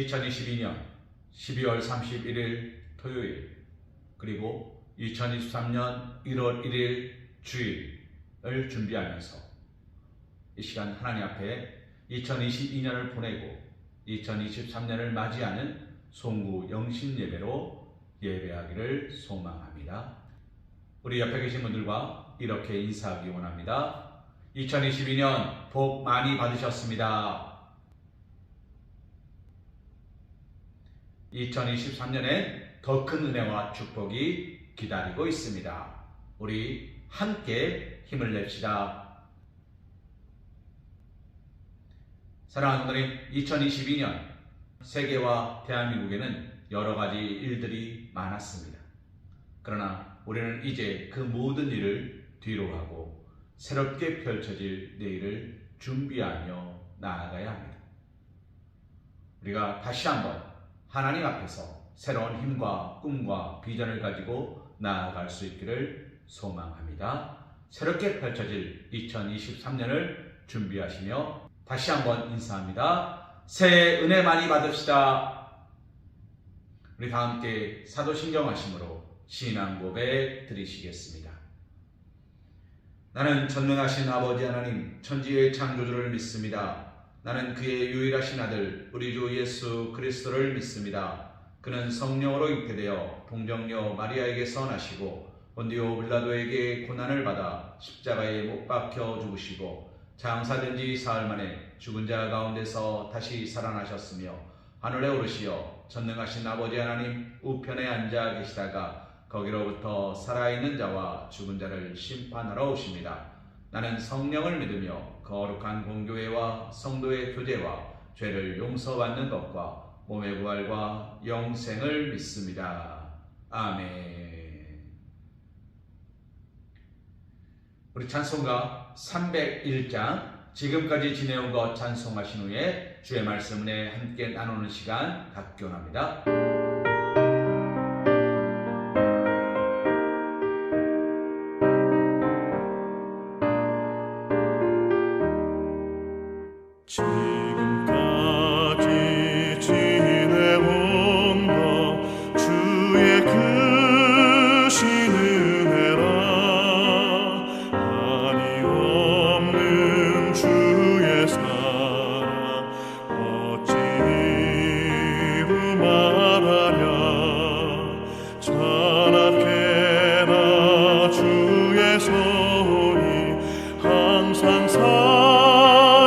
2022년 12월 31일 토요일, 그리고 2023년 1월 1일 주일을 준비하면서 이 시간 하나님 앞에 2022년을 보내고 2023년을 맞이하는 송구 영신 예배로 예배하기를 소망합니다. 우리 옆에 계신 분들과 이렇게 인사하기 원합니다. 2022년 복 많이 받으셨습니다. 2023년엔 더 큰 은혜와 축복이 기다리고 있습니다. 우리 함께 힘을 냅시다. 사랑하는 분들, 2022년 세계와 대한민국에는 여러 가지 일들이 많았습니다. 그러나 우리는 이제 그 모든 일을 뒤로 하고 새롭게 펼쳐질 내일을 준비하며 나아가야 합니다. 우리가 다시 한번 하나님 앞에서 새로운 힘과 꿈과 비전을 가지고 나아갈 수 있기를 소망합니다. 새롭게 펼쳐질 2023년을 준비하시며 다시 한번 인사합니다. 새해 은혜 많이 받읍시다. 우리 다 함께 사도신경하심으로 신앙 고백 드리시겠습니다. 나는 전능하신 아버지 하나님 천지의 창조주를 믿습니다. 나는 그의 유일하신 아들 우리 주 예수 그리스도를 믿습니다. 그는 성령으로 잉태되어 동정녀 마리아에게서 나시고 본디오 빌라도에게 고난을 받아 십자가에 못 박혀 죽으시고 장사된 지 사흘 만에 죽은 자 가운데서 다시 살아나셨으며 하늘에 오르시어 전능하신 아버지 하나님 우편에 앉아 계시다가 거기로부터 살아있는 자와 죽은 자를 심판하러 오십니다. 나는 성령을 믿으며 거룩한 공교회와 성도의 교제와 죄를 용서받는 것과 몸의 부활과 영생을 믿습니다. 아멘. 우리 찬송가 301장 지금까지 지내온 것 찬송하신 후에 주의 말씀에 함께 나누는 시간 갖기원합니다. 지금까지 지내온 것 주의 크신 은혜라 한이 없는 주의 사랑 어찌 이루 말하랴 자나깨나 주의 손이 항상 살펴주시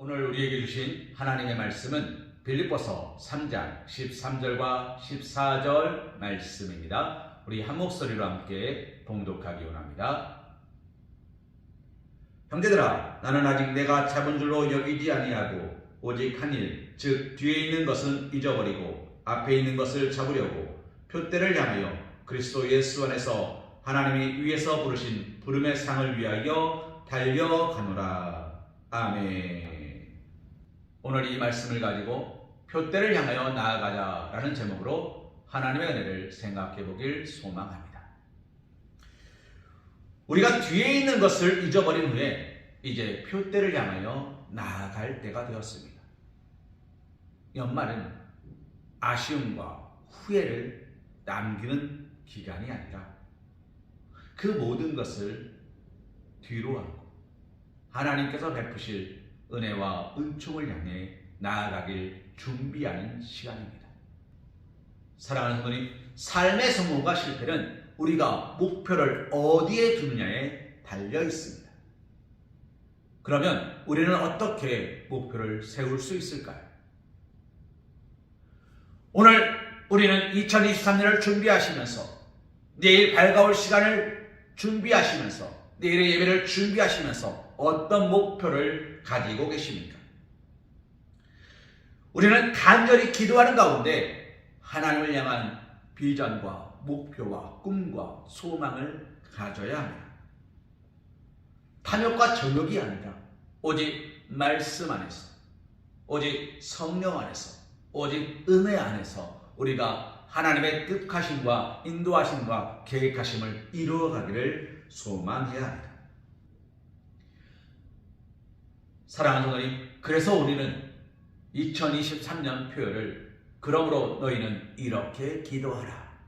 오늘 우리에게 주신 하나님의 말씀은 빌립보서 3장 13절과 14절 말씀입니다. 우리 한 목소리로 함께 봉독하기 원합니다. 형제들아, 나는 아직 내가 잡은 줄로 여기지 아니하고 오직 한 일, 즉 뒤에 있는 것은 잊어버리고 앞에 있는 것을 잡으려고 표대를 향하여 그리스도 예수 안에서 하나님이 위에서 부르신 부름의 상을 위하여 달려가노라. 아멘. 오늘 이 말씀을 가지고 표대를 향하여 나아가자라는 제목으로 하나님의 은혜를 생각해 보길 소망합니다. 우리가 뒤에 있는 것을 잊어버린 후에 이제 표대를 향하여 나아갈 때가 되었습니다. 연말은 아쉬움과 후회를 남기는 기간이 아니라 그 모든 것을 뒤로 하고 하나님께서 베푸실 은혜와 은총을 향해 나아가길 준비하는 시간입니다. 사랑하는 성도님, 삶의 성공과 실패는 우리가 목표를 어디에 두느냐에 달려 있습니다. 그러면 우리는 어떻게 목표를 세울 수 있을까요? 오늘 우리는 2023년을 준비하시면서 내일 밝아올 시간을 준비하시면서 내일의 예배를 준비하시면서 어떤 목표를 가지고 계십니까? 우리는 간절히 기도하는 가운데 하나님을 향한 비전과 목표와 꿈과 소망을 가져야 합니다. 탐욕과 정욕이 아니라 오직 말씀 안에서, 오직 성령 안에서, 오직 은혜 안에서 우리가 하나님의 뜻하심과 인도하심과 계획하심을 이루어가기를 소망해야 합니다. 사랑하는 성도님, 그래서 우리는 2023년 표어를 그러므로 너희는 이렇게 기도하라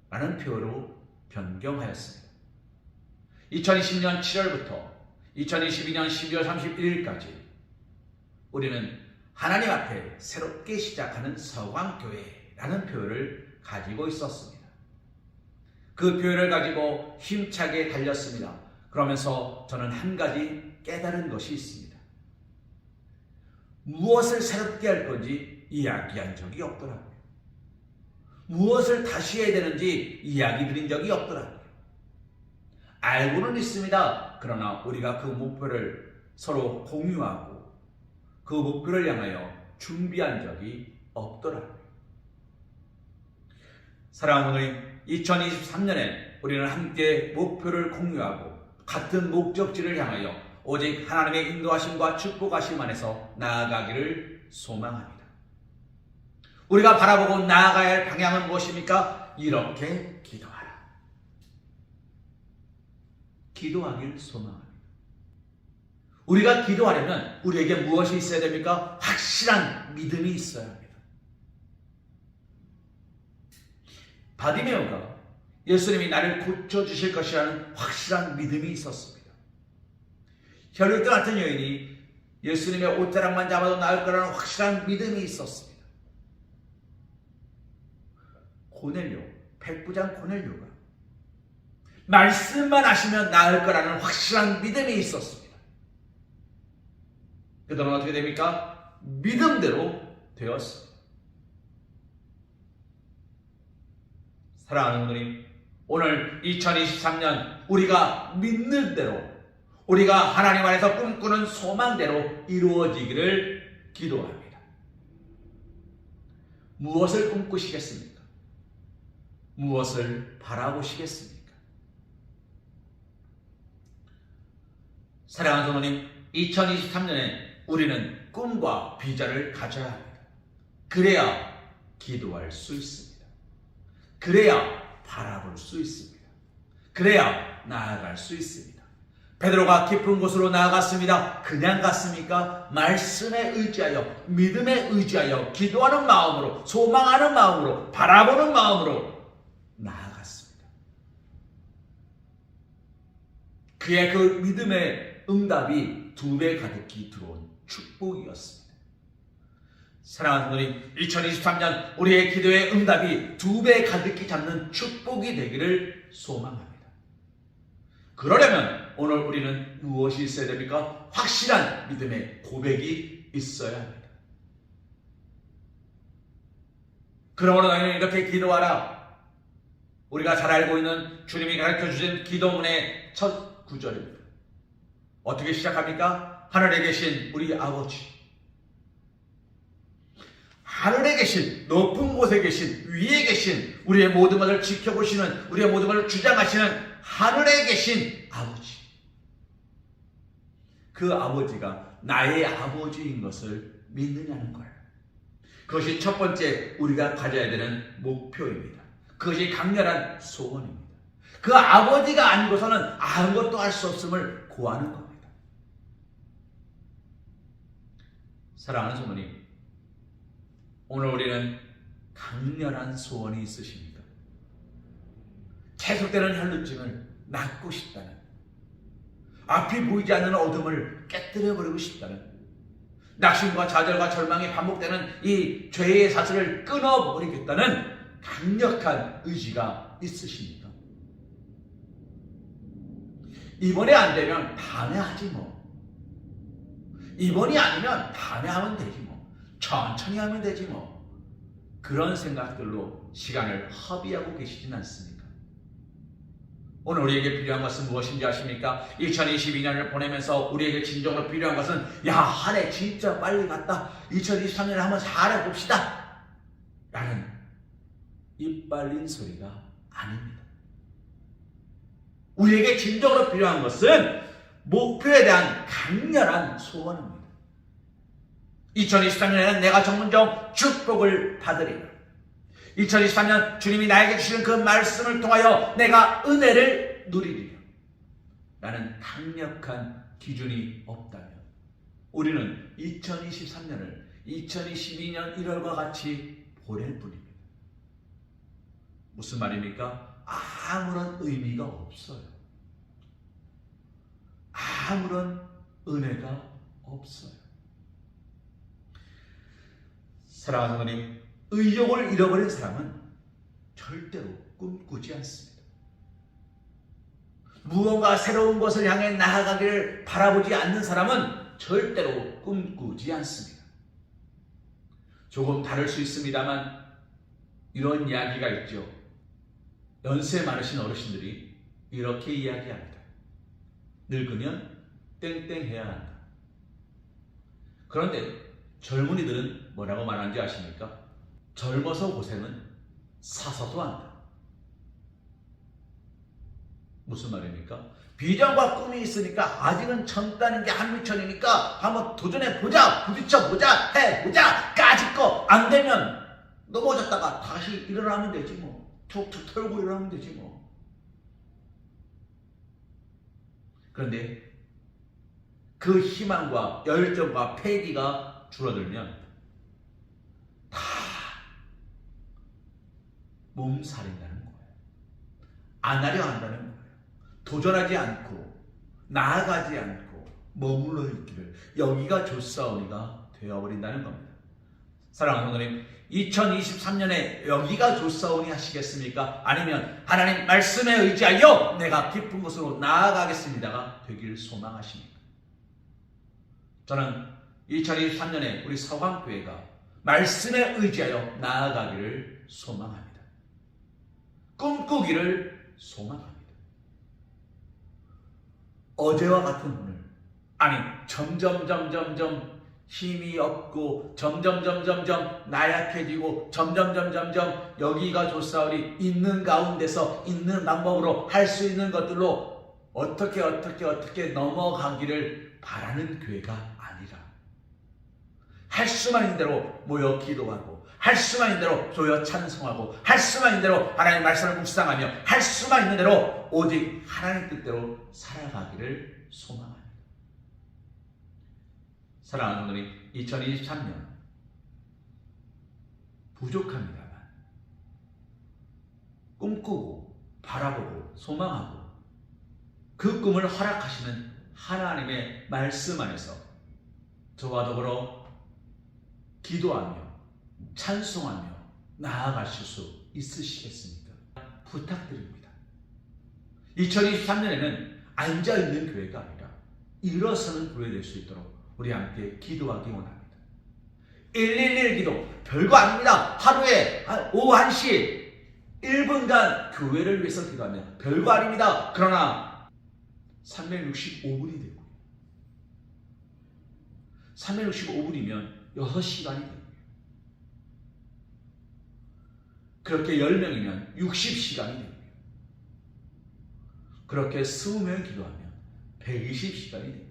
라는 표어로 변경하였습니다. 2020년 7월부터 2022년 12월 31일까지 우리는 하나님 앞에 새롭게 시작하는 서광교회라는 표어를 가지고 있었습니다. 그 표어를 가지고 힘차게 달렸습니다. 그러면서 저는 한 가지 깨달은 것이 있습니다. 무엇을 새롭게 할 건지 이야기한 적이 없더라고요. 무엇을 다시 해야 되는지 이야기 드린 적이 없더라고요. 알고는 있습니다. 그러나 우리가 그 목표를 서로 공유하고 그 목표를 향하여 준비한 적이 없더라고요. 사랑하는 성도님, 2023년에 우리는 함께 목표를 공유하고 같은 목적지를 향하여 오직 하나님의 인도하심과 축복하심 안에서 나아가기를 소망합니다. 우리가 바라보고 나아가야 할 방향은 무엇입니까? 이렇게 기도하라. 기도하기를 소망합니다. 우리가 기도하려면 우리에게 무엇이 있어야 됩니까? 확실한 믿음이 있어야 합니다. 바디메오가 예수님이 나를 고쳐주실 것이라는 확실한 믿음이 있었습니다. 혈육들 같은 여인이 예수님의 옷자락만 잡아도 나을 거라는 확실한 믿음이 있었습니다. 고넬료, 백부장 고넬료가 말씀만 하시면 나을 거라는 확실한 믿음이 있었습니다. 그동안 어떻게 됩니까? 믿음대로 되었습니다. 사랑하는 성도님, 오늘 2023년 우리가 믿는 대로, 우리가 하나님 안에서 꿈꾸는 소망대로 이루어지기를 기도합니다. 무엇을 꿈꾸시겠습니까? 무엇을 바라보시겠습니까? 사랑하는 성도님, 2023년에 우리는 꿈과 비전을 가져야 합니다. 그래야 기도할 수 있습니다. 그래야 바라볼 수 있습니다. 그래야 나아갈 수 있습니다. 베드로가 깊은 곳으로 나아갔습니다. 그냥 갔습니까? 말씀에 의지하여, 믿음에 의지하여, 기도하는 마음으로, 소망하는 마음으로, 바라보는 마음으로 나아갔습니다. 그의 그 믿음의 응답이 2배 가득히 들어온 축복이었습니다. 사랑하는 성도님, 2023년 우리의 기도의 응답이 2배 가득히 잡는 축복이 되기를 소망합니다. 그러려면 오늘 우리는 무엇이 있어야 됩니까? 확실한 믿음의 고백이 있어야 합니다. 그러므로 너희는 이렇게 기도하라. 우리가 잘 알고 있는 주님이 가르쳐주신 기도문의 첫 구절입니다. 어떻게 시작합니까? 하늘에 계신 우리 아버지, 하늘에 계신, 높은 곳에 계신, 위에 계신, 우리의 모든 것을 지켜보시는, 우리의 모든 것을 주장하시는 하늘에 계신 아버지. 그 아버지가 나의 아버지인 것을 믿느냐는 거예요. 그것이 첫 번째 우리가 가져야 되는 목표입니다. 그것이 강렬한 소원입니다. 그 아버지가 아니고서는 아무것도 할 수 없음을 고하는 겁니다. 사랑하는 성도님, 오늘 우리는 강렬한 소원이 있으십니다. 계속되는 혈루증을 낫고 싶다는, 앞이 보이지 않는 어둠을 깨뜨려버리고 싶다는, 낙심과 좌절과 절망이 반복되는 이 죄의 사슬을 끊어버리겠다는 강력한 의지가 있으십니다. 이번에 안 되면 다음에 하지 뭐. 이번이 아니면 다음에 하면 되지 뭐. 천천히 하면 되지 뭐. 그런 생각들로 시간을 허비하고 계시진 않습니까? 오늘 우리에게 필요한 것은 무엇인지 아십니까? 2022년을 보내면서 우리에게 진정으로 필요한 것은 한 해 진짜 빨리 갔다. 2023년에 한번 잘해봅시다. 라는 입 빨린 소리가 아닙니다. 우리에게 진정으로 필요한 것은 목표에 대한 강렬한 소원입니다. 2023년에는 내가 전문적 축복을 받으리라. 2023년 주님이 나에게 주시는 그 말씀을 통하여 내가 은혜를 누리리라. 라는 강력한 기준이 없다면 우리는 2023년을 2022년 1월과 같이 보낼 뿐입니다. 무슨 말입니까? 아무런 의미가 없어요. 아무런 은혜가 없어요. 사랑하는 성도님, 의욕을 잃어버린 사람은 절대로 꿈꾸지 않습니다. 무언가 새로운 것을 향해 나아가기를 바라보지 않는 사람은 절대로 꿈꾸지 않습니다. 조금 다를 수 있습니다만 이런 이야기가 있죠. 연세 많으신 어르신들이 이렇게 이야기합니다. 늙으면 땡땡해야 한다. 그런데 젊은이들은 뭐라고 말하는지 아십니까? 젊어서 고생은 사서도 한다. 무슨 말입니까? 비전과 꿈이 있으니까 아직은 젊다는 게 한미천이니까 한번 도전해보자, 부딪혀보자, 해보자, 까짓거 안 되면 넘어졌다가 다시 일어나면 되지 뭐. 툭툭 털고 일어나면 되지 뭐. 그런데 그 희망과 열정과 패기가 줄어들면 다 몸살인다는 거예요. 안 하려 한다는 거예요. 도전하지 않고 나아가지 않고 머물러 있기를 여기가 좋사오니가 되어버린다는 겁니다. 사랑하는 성도님, 2023년에 여기가 좋사오니 하시겠습니까? 아니면 하나님 말씀에 의지하여 내가 깊은 곳으로 나아가겠습니다가 되길 소망하십니까? 저는 2023년에 우리 서강교회가 말씀에 의지하여 나아가기를 소망합니다. 꿈꾸기를 소망합니다. 어제와 같은 오늘, 아니 점점 힘이 없고 점점 나약해지고 점점 여기가 좋사오니 있는 가운데서 있는 방법으로 할 수 있는 것들로 어떻게 넘어가기를 바라는 교회가 아니라 할 수만 있는 대로 모여 기도하고 할 수만 있는 대로 조여 찬송하고 할 수만 있는 대로 하나님의 말씀을 묵상하며 할 수만 있는 대로 오직 하나님 뜻대로 살아가기를 소망합니다. 사랑하는 분들이 2023년 부족합니다만 꿈꾸고 바라보고 소망하고 그 꿈을 허락하시는 하나님의 말씀 안에서 저와 더불어 기도하며 찬송하며 나아가실 수 있으시겠습니까? 부탁드립니다. 2023년에는 앉아있는 교회가 아니라 일어서는 교회 될 수 있도록 우리 함께 기도하기 원합니다. 111 기도 별거 아닙니다. 하루에 오후 1시 1분간 교회를 위해서 기도하면 별거 아닙니다. 그러나 365분이 되고 365분이면 6시간이 됩니다. 그렇게 10명이면 60시간이 됩니다. 그렇게 20명 기도하면 120시간이 됩니다.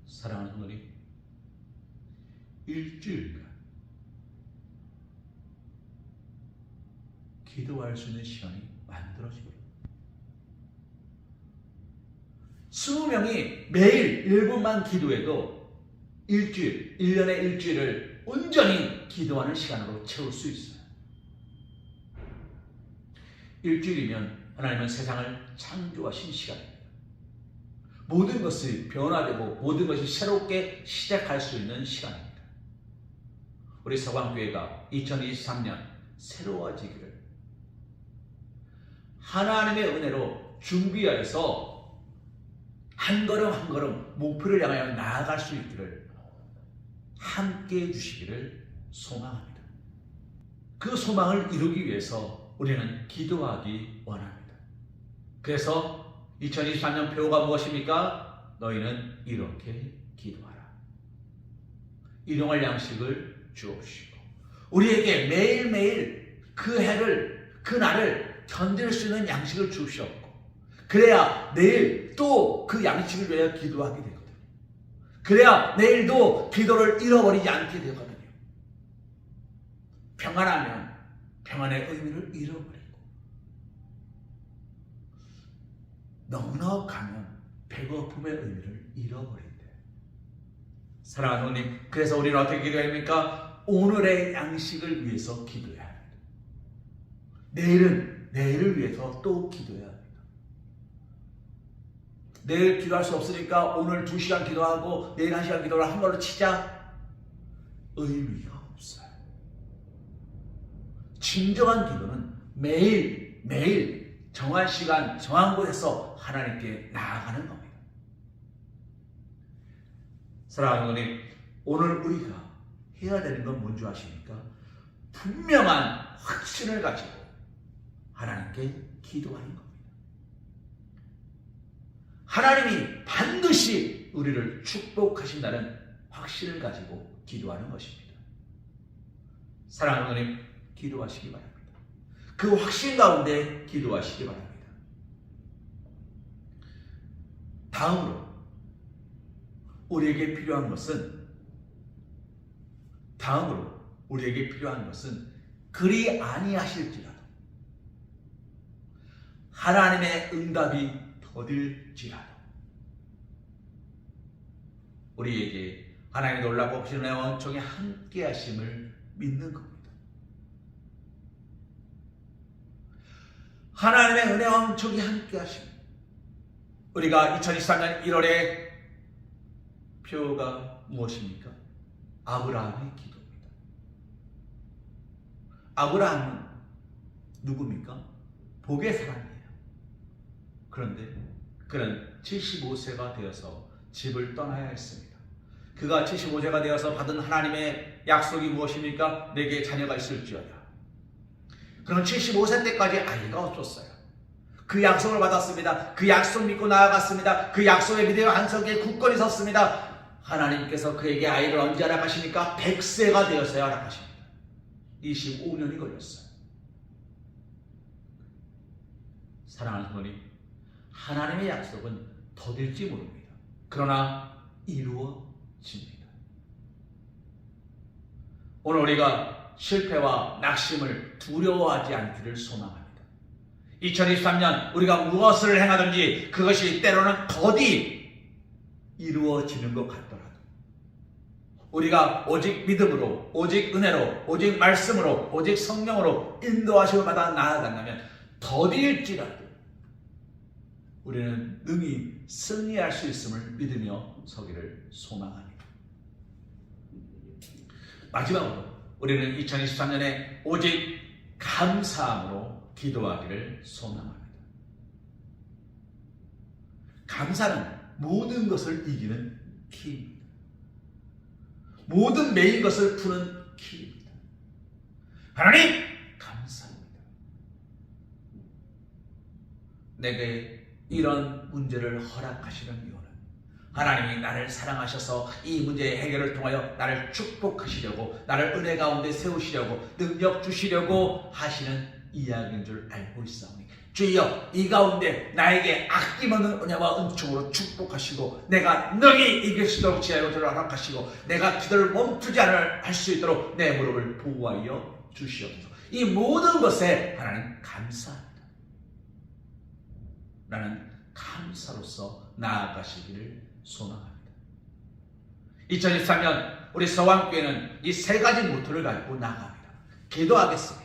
사랑하는 성도님, 일주일간 기도할 수 있는 시간이 만들어지고 20명이 매일 1분만 기도해도 일주일, 1년의 일주일을 온전히 기도하는 시간으로 채울 수 있어요. 일주일이면 하나님은 세상을 창조하신 시간입니다. 모든 것이 변화되고 모든 것이 새롭게 시작할 수 있는 시간입니다. 우리 서강교회가 2023년 새로워지기를 하나님의 은혜로 준비하여서 한 걸음 한 걸음 목표를 향하여 나아갈 수 있기를 함께 해주시기를 소망합니다. 그 소망을 이루기 위해서 우리는 기도하기 원합니다. 그래서 2023년 표가 무엇입니까? 너희는 이렇게 기도하라. 일용할 양식을 주옵시고 우리에게 매일매일 그 해를, 그 날을 견딜 수 있는 양식을 주시옵고 그래야 내일 또 그 양식을 위하여 기도하게 되거든요. 그래야 내일도 기도를 잃어버리지 않게 되거든요. 평안하면 평안의 의미를 잃어버리고 넉넉하면 배고픔의 의미를 잃어버린대. 사랑하는 하나님, 그래서 우리는 어떻게 기도해야 합니까? 오늘의 양식을 위해서 기도해야 합니다. 내일은 내일을 위해서 또 기도해야 합니다. 내일 기도할 수 없으니까 오늘 2시간 기도하고 내일 1시간 기도를 한 걸로 치자. 의미가 없어요. 진정한 기도는 매일 정한 시간, 정한 곳에서 하나님께 나아가는 겁니다. 사랑하는 하나님, 오늘 우리가 해야 되는 건 뭔지 아십니까? 분명한 확신을 가지고 하나님께 기도하는 겁니다. 하나님이 반드시 우리를 축복하신다는 확신을 가지고 기도하는 것입니다. 사랑하는 하나님, 기도하시기 바랍니다. 그 확신 가운데 기도하시기 바랍니다. 다음으로 우리에게 필요한 것은 그리 아니하실지라도 하나님의 응답이 더딜지라도 우리에게 하나님의 놀랍고 없으신 원총이 함께 하심을 믿는 겁니다. 하나님의 은혜와 원총이 함께 하심. 우리가 2023년 1월에 표가 무엇입니까? 아브라함의 기도입니다. 아브라함은 누굽니까? 복의 사람이에요. 그런데 그는 75세가 되어서 집을 떠나야 했습니다. 그가 75세가 되어서 받은 하나님의 약속이 무엇입니까? 내게 자녀가 있을지어다. 그는 75세 때까지 아이가 없었어요. 그 약속을 받았습니다. 그 약속 믿고 나아갔습니다. 그 약속의 믿음의 한석에 굳건히 섰습니다. 하나님께서 그에게 아이를 언제 허락하십니까? 100세가 되었어야 허락하십니다. 25년이 걸렸어요. 사랑하는 성도님, 하나님의 약속은 더딜지 모릅니다. 그러나 이루어집니다. 오늘 우리가 실패와 낙심을 두려워하지 않기를 소망합니다. 2023년 우리가 무엇을 행하든지 그것이 때로는 더디 이루어지는 것 같더라도 우리가 오직 믿음으로, 오직 은혜로, 오직 말씀으로, 오직 성령으로 인도하심을 받아 나아간다면 더디일지라도 우리는 능히 승리할 수 있음을 믿으며 서기를 소망합니다. 마지막으로 우리는 2023년에 오직 감사함으로 기도하기를 소망합니다. 감사는 모든 것을 이기는 키입니다. 모든 매인 것을 푸는 키입니다. 하나님 감사합니다. 내게 이런 문제를 허락하시는 이유는 하나님이 나를 사랑하셔서 이 문제의 해결을 통하여 나를 축복하시려고, 나를 은혜 가운데 세우시려고, 능력 주시려고 하시는 이야기인 줄 알고 있사오니 주여 이 가운데 나에게 아낌없는 은혜와 은총으로 축복하시고 내가 능히 이길 수 있도록 지하여 저를 허락하시고 내가 기도를 멈추지 않을 할 수 있도록 내 무릎을 보호하여 주시옵소서. 이 모든 것에 하나님 감사합니다. 나는 감사로서 나아가시기를 소망합니다. 2023년 우리 서왕교회는 이 세 가지 모토를 가지고 나아갑니다. 기도하겠습니다.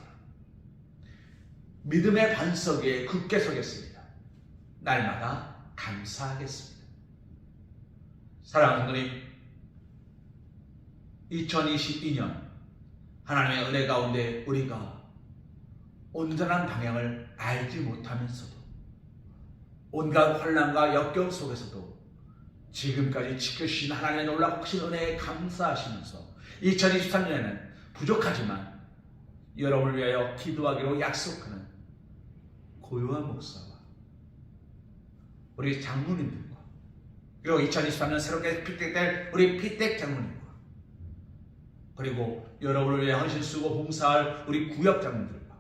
믿음의 반석 위에 굳게 서겠습니다. 날마다 감사하겠습니다. 사랑하는 성도님, 2022년 하나님의 은혜 가운데 우리가 온전한 방향을 알지 못하면서도 온갖 환난과 역경 속에서도 지금까지 지켜주신 하나님의 놀랍고 크신 은혜에 감사하시면서 2023년에는 부족하지만 여러분을 위하여 기도하기로 약속하는 고요한 목사와 우리 장로님들과 그리고 2023년 새롭게 픽택될 우리 픽택 장로님과 그리고 여러분을 위해 헌신 쓰고 봉사할 우리 구역 장로님들과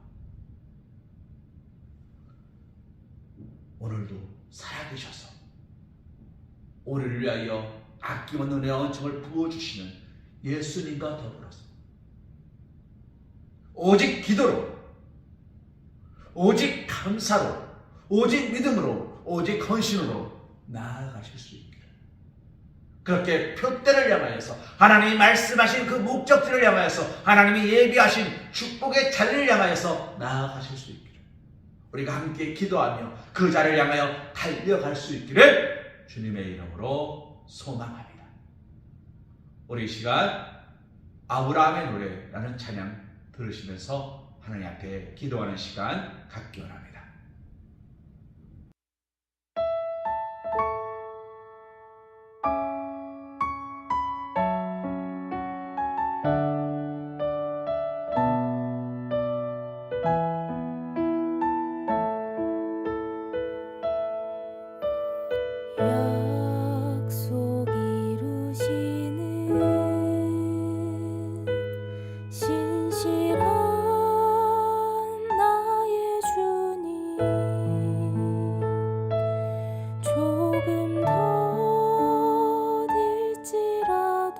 오늘도 살아계셔서 우리를 위하여 아낌없는 은혜와 은총을 부어주시는 예수님과 더불어서 오직 기도로, 오직 감사로, 오직 믿음으로, 오직 헌신으로 나아가실 수 있기를, 그렇게 표대를 향하여서 하나님이 말씀하신 그 목적지를 향하여서 하나님이 예비하신 축복의 자리를 향하여서 나아가실 수 있기를, 우리가 함께 기도하며 그 자리를 향하여 달려갈 수 있기를 주님의 이름으로 소망합니다. 우리 이 시간 아브라함의 노래라는 찬양 들으시면서 하나님 앞에 기도하는 시간 갖기 원합니다. 약속 이루시는 신실한 나의 주님, 조금 더딜지라도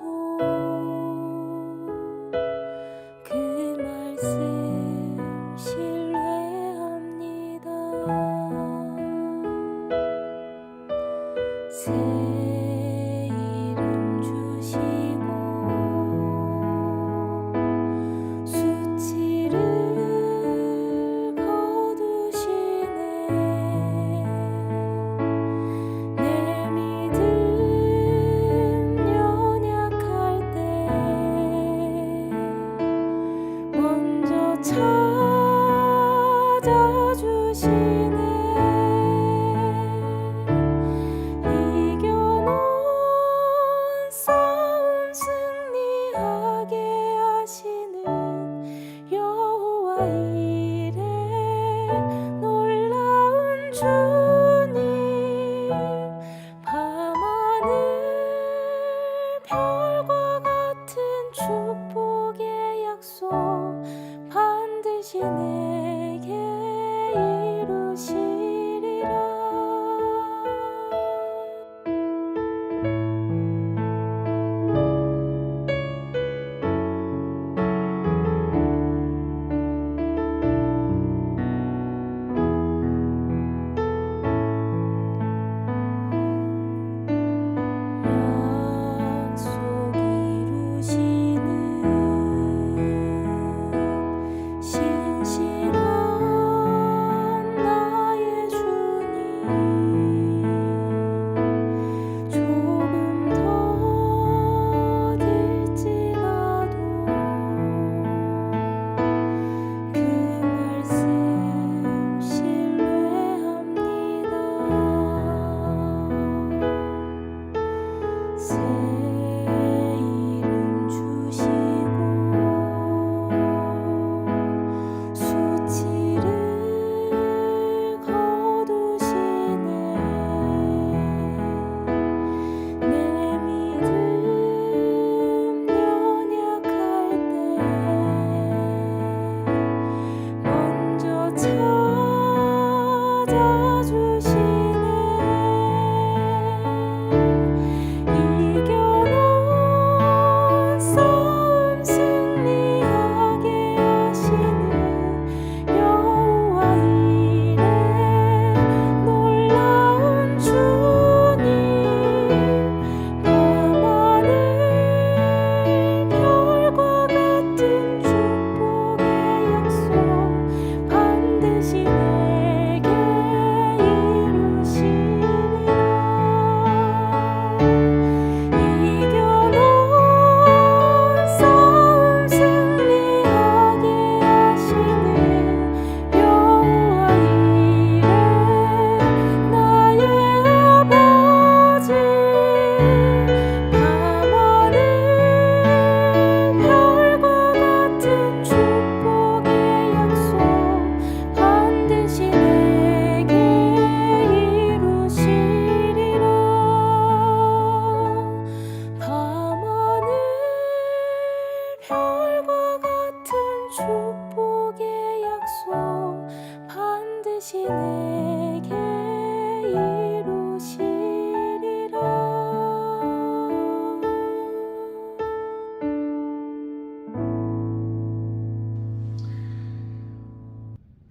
그 말씀 신뢰합니다. 새 이름 주시고 수치를 거두시네. 내 믿음 연약할 때 먼저 찾아주시네. 이겨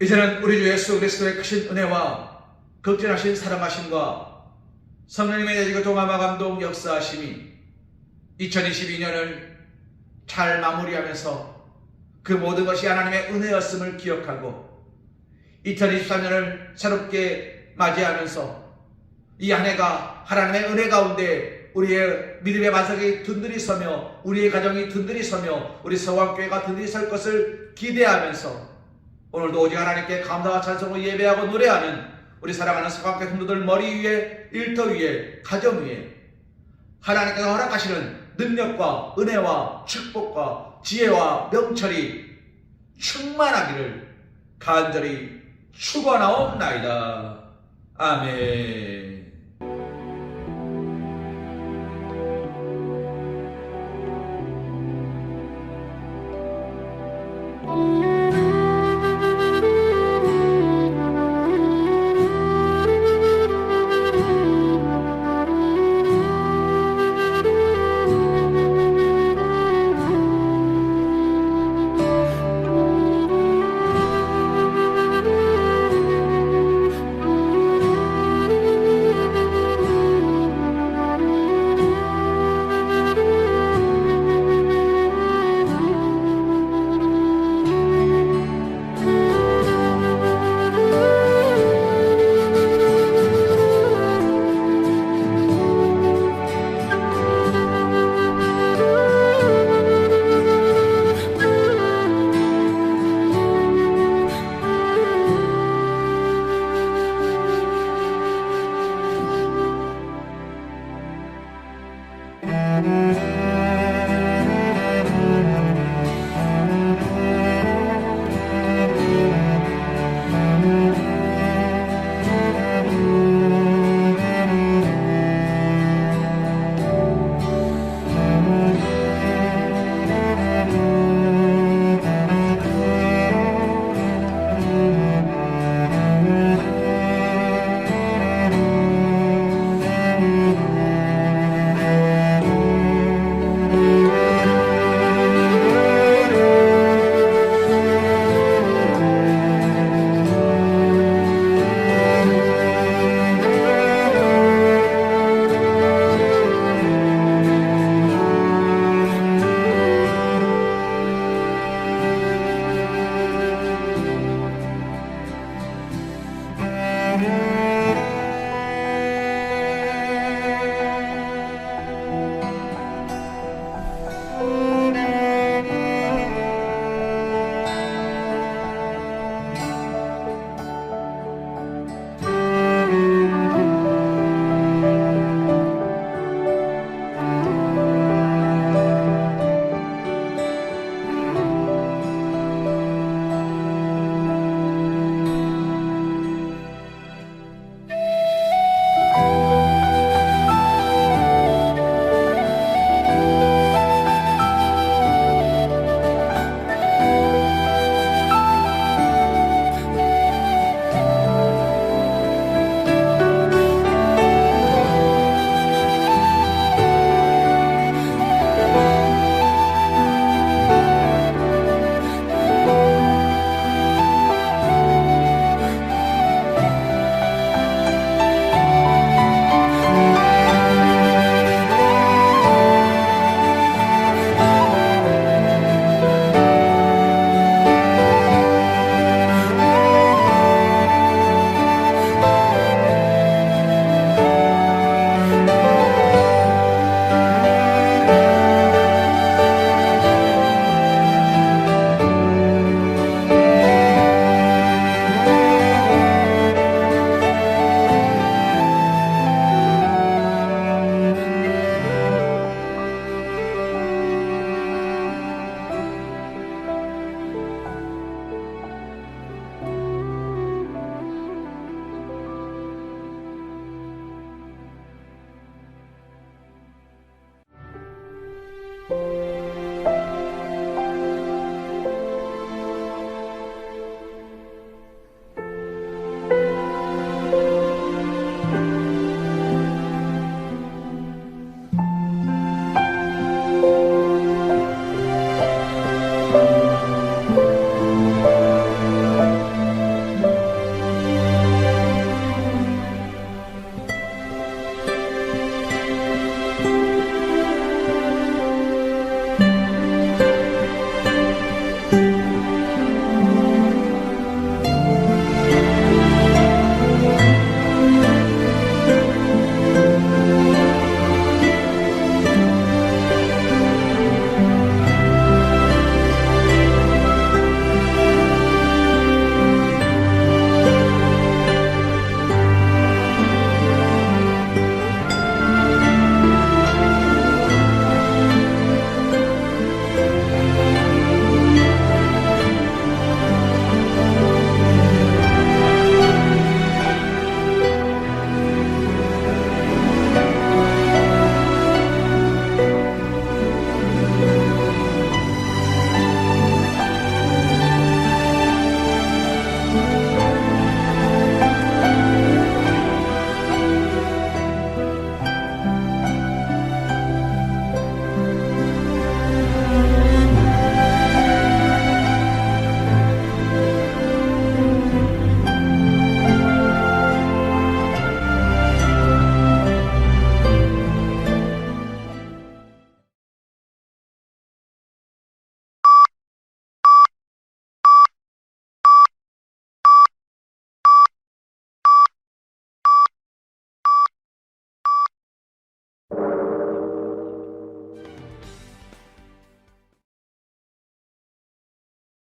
이제는 우리 주 예수 그리스도의 크신 은혜와 극진하신 사랑하심과 성령님의 내지고 동함과 감동 역사하심이 2022년을 잘 마무리하면서 그 모든 것이 하나님의 은혜였음을 기억하고 2023년을 새롭게 맞이하면서 이 한 해가 하나님의 은혜 가운데 우리의 믿음의 반석이 든든히 서며 우리의 가정이 든든히 서며 우리 서왕교회가 든든히 설 것을 기대하면서 오늘도 오직 하나님께 감사와 찬송을 예배하고 노래하는 우리 사랑하는 서왕교회 성도들 머리 위에, 일터 위에, 가정 위에 하나님께서 허락하시는 능력과 은혜와 축복과 지혜와 명철이 충만하기를 간절히 축원하옵나이다. 아멘.